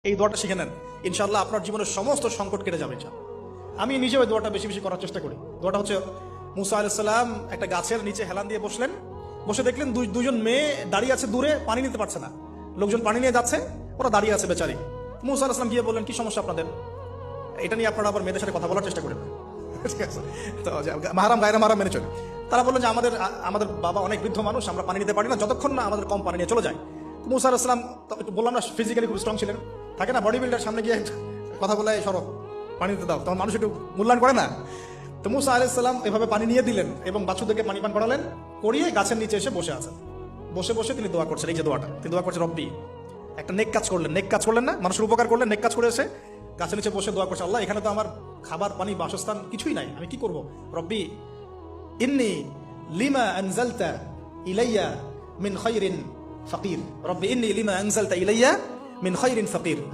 এই দোয়াটা শিখে নেন, ইনশাআল্লাহ আপনার জীবনের সমস্ত সংকট কেটে যাবে। আমি নিজেও এই দোয়াটা বেশি বেশি করার চেষ্টা করি। দোয়াটা হচ্ছে, মুসা আলাইহিস সালাম একটা গাছের নিচে হেলান দিয়ে বসলেন, বসে দেখলেন দুজন মেয়ে দাঁড়িয়ে আছে দূরে, পানি নিতে পারছে না। লোকজন পানি নিয়ে যাচ্ছে, ওরা দাঁড়িয়ে আছে বেচারি। মুসা আলাইহিস সালাম গিয়ে বললেন, কি সমস্যা আপনাদের? এটা নিয়ে আপনারা আবার মেয়েদের সাথে কথা বলার চেষ্টা করেন, ঠিক আছে? তো মাহারাম গায়রা মাহারাম মেনে চলে। তারা বললেন যে আমাদের বাবা অনেক বৃদ্ধ মানুষ, আমরা পানি নিতে পারি না যতক্ষণ না আমাদের কম পানি নিয়ে চলে যায়। মুসা আলাইহিস সালাম একটু বললাম না, ফিজিক্যালি খুব স্ট্রং ছিলেন, থাকে না বডি বিল্ডার, সামনে গিয়ে কথা বলে সরো পানি দিতে দাও, তখন মানুষ একটু মূল্যায়ন করে না। তো মুসা আলাইহিস সালাম এভাবে পানি নিয়ে দিলেন এবং বাছুরদেরকে পানি পান করালেন, করিয়ে গাছের নিচে এসে বসে আছেন। বসে বসে তিনি দোয়া করছেন, এই যে দোয়াটা তিনি দোয়া করছেন, রব্বি, একটা নেক কাজ করলেন না, মানুষের উপকার করলেন, নেক কাজ করে এসে গাছের নিচে বসে দোয়া করছে, আল্লাহ এখানে তো আমার খাবার পানি বাসস্থান কিছুই নাই, আমি কি করব? রব্বি ইন্নী লিমা আনজালতা ইলাইয়া মিন খায়রিন ফাকির, রব্বি ইন্নী লিমা আনজালতা ইলাইয়া মিন খায়রিন ফাকির।